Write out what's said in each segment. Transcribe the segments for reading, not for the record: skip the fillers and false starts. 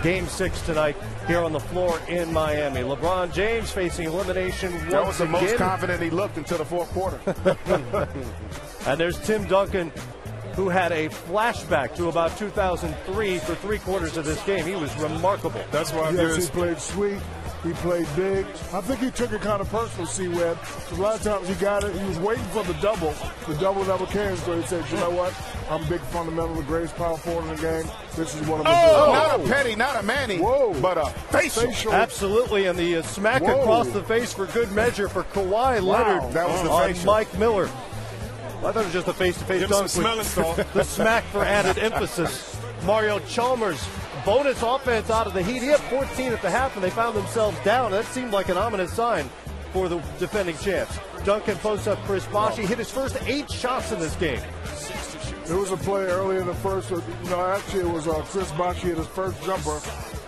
Game 6 tonight here on the floor in Miami. LeBron James facing elimination once again. That was the most confident he looked until the fourth quarter. And there's Tim Duncan, who had a flashback to about 2003 for 3/4 of this game. He was remarkable. That's why he played sweet. He played big. I think he took it kind of personal, C-Web. A lot of times he got it. He was waiting for the double. The double never came, so he said, you know what? I'm big fundamental, the greatest power forward in the game. This is what I'm going to do. Not a petty, not a Manny, but a facial. Absolutely, and the smack across the face for good measure for Kawhi Leonard. That was the on facial. Mike Miller. I thought it was just a face-to-face dunk with the smack for added emphasis. Mario Chalmers, bonus offense out of the Heat. He had 14 at the half, and they found themselves down. That seemed like an ominous sign for the defending champs. Duncan posts up Chris Bosh. He hit his first 8 shots in this game. There was a play early in the first. Actually, it was Chris Bosh. He hit his first jumper.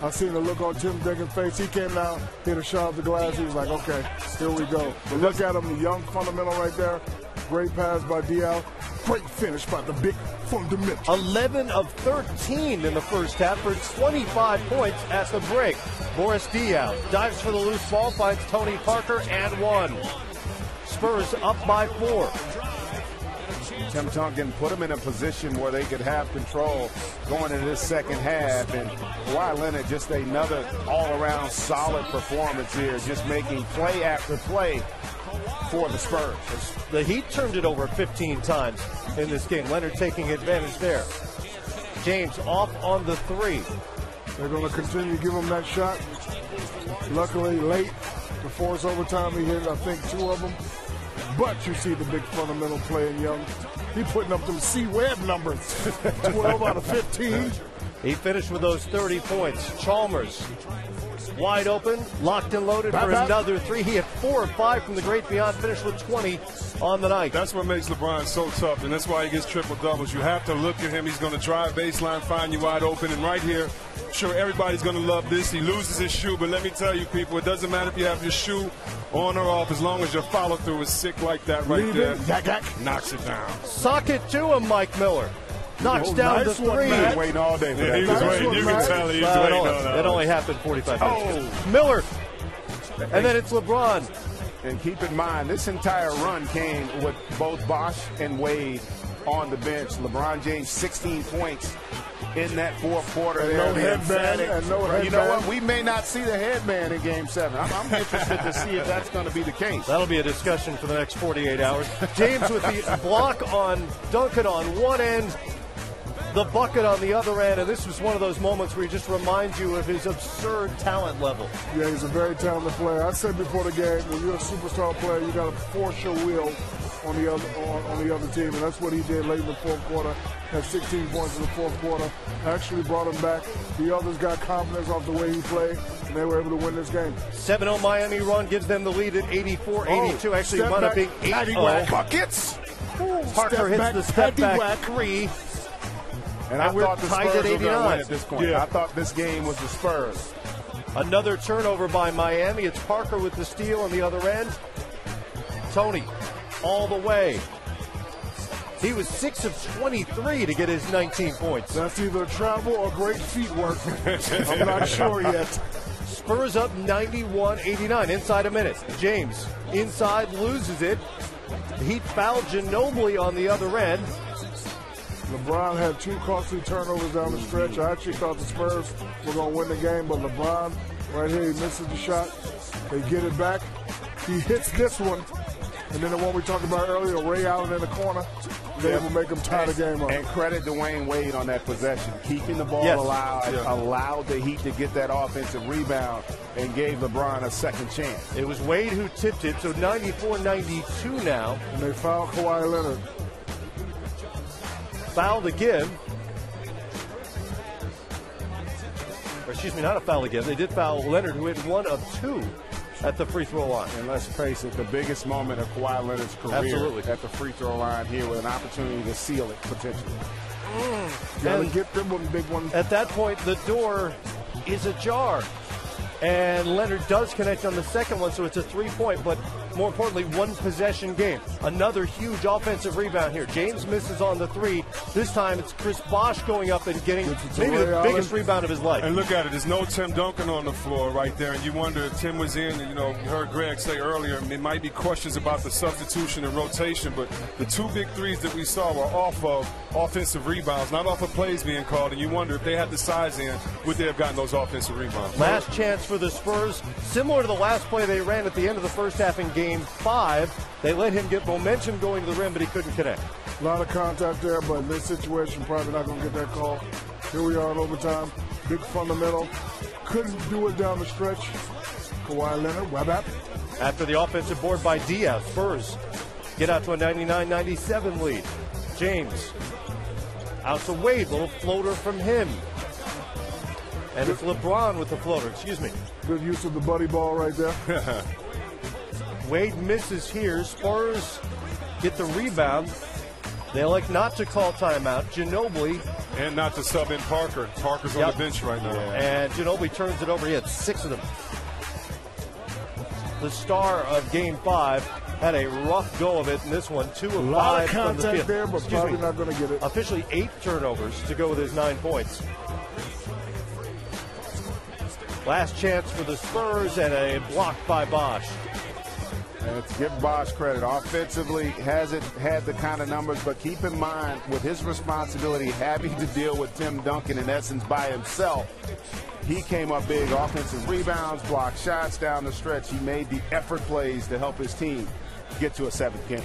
I seen the look on Tim Duncan's face. He came down, hit a shot at the glass. He was like, okay, here we go. But look at him, the young fundamental right there. Great pass by Diaw. Great finish by the big fundamental. 11 of 13 in the first half for 25 points at the break. Boris Diaw dives for the loose ball, finds Tony Parker and 1. Spurs up by 4. Tim Duncan put them in a position where they could have control going into this second half. And Kawhi Leonard, just another all-around solid performance here, just making play after play for the Spurs. The Heat turned it over 15 times in this game. Leonard taking advantage there. James off on the 3. They're going to continue to give him that shot. Luckily, late, before it's overtime, he hit, I think, 2 of them. But you see the big fundamental playing young. He putting up them C-Web numbers. 12 out of 15. He finished with those 30 points. Chalmers wide open, locked and loaded for another 3. He had 4 of 5 from the great beyond, finished with 20 on the night. That's what makes LeBron so tough, and that's why he gets triple-doubles. You have to look at him. He's going to drive baseline, find you wide open, and right here, I'm sure everybody's going to love this. He loses his shoe, but let me tell you, people, it doesn't matter if you have your shoe on or off, as long as your follow-through is sick like that right there. Knocks it down. Sock it to him, Mike Miller. Knocks down the 3. He was waiting all day for that. He was waiting. You can tell he was waiting on that. It only happened 45 minutes. Miller. And then it's LeBron. And keep in mind, this entire run came with both Bosh and Wade on the bench. LeBron James, 16 points in that fourth quarter. No headband. You know what? We may not see the headband in Game 7. I'm interested to see if that's going to be the case. That'll be a discussion for the next 48 hours. James with the block on Duncan on one end, the bucket on the other end, and this was one of those moments where he just reminds you of his absurd talent level. Yeah, he's a very talented player. I said before the game, when you're a superstar player, you got to force your will on the other team, and that's what he did late in the fourth quarter. Had 16 points in the fourth quarter. Actually brought him back. The others got confidence off the way he played, and they were able to win this game. 7-0 Miami run gives them the lead at 84-82. Actually, wound up being 8-0. Buckets. Parker hits the step-back 3. And I thought the Spurs were going to win at this point. Yeah. I thought this game was the Spurs. Another turnover by Miami. It's Parker with the steal on the other end. Tony all the way. He was 6 of 23 to get his 19 points. That's either travel or great feet work. I'm not sure yet. Spurs up 91-89 inside a minute. James inside loses it. The Heat fouled Ginobili on the other end. LeBron had 2 costly turnovers down the stretch. I actually thought the Spurs were going to win the game, but LeBron, right here, he misses the shot. They get it back. He hits this one. And then the one we talked about earlier, Ray Allen in the corner, they will make him tie the game up. And credit Dwayne Wade on that possession. Keeping the ball allowed the Heat to get that offensive rebound and gave LeBron a second chance. It was Wade who tipped it, so 94-92 now. And they fouled Kawhi Leonard. Foul to give. Or excuse me, not a foul again. They did foul Leonard, who hit 1 of 2 at the free throw line. And let's face it, the biggest moment of Kawhi Leonard's career at the free throw line here with an opportunity to seal it potentially. Got to get them one big one. At that point, the door is ajar. And Leonard does connect on the second one, so it's a 3-point. But more importantly, one possession game. Another huge offensive rebound here. James misses on the three. This time it's Chris Bosh going up and getting maybe the biggest rebound of his life. And look at it. There's no Tim Duncan on the floor right there. And you wonder if Tim was in, and, you heard Greg say earlier, there might be questions about the substitution and rotation, but the two big threes that we saw were off of offensive rebounds, not off of plays being called. And you wonder if they had the size in, would they have gotten those offensive rebounds? Last chance for the Spurs, similar to the last play they ran at the end of the first half in Game 5. They let him get momentum going to the rim, but he couldn't connect. A lot of contact there, but in this situation, probably not going to get that call. Here we are in overtime. Big fundamental. Couldn't do it down the stretch. Kawhi Leonard, web app. After the offensive board by Diaz, Spurs get out to a 99-97 lead. James out to Wade, little floater from him. And it's LeBron with the floater, excuse me. Good use of the buddy ball right there. Wade misses here. Spurs get the rebound. They elect not to call timeout. Ginobili. And not to sub in Parker. Parker's on the bench right now. And Ginobili turns it over. He had 6 of them. The star of Game 5 had a rough go of it in this one. 2 of 5 a lot of from the contact field. there, but probably not going to get it. Officially 8 turnovers to go with his 9 points. Last chance for the Spurs and a block by Bosh. Let's give Bosh credit. Offensively, hasn't had the kind of numbers, but keep in mind, with his responsibility having to deal with Tim Duncan in essence by himself, he came up big. Offensive rebounds, block shots down the stretch. He made the effort plays to help his team get to a 7th game.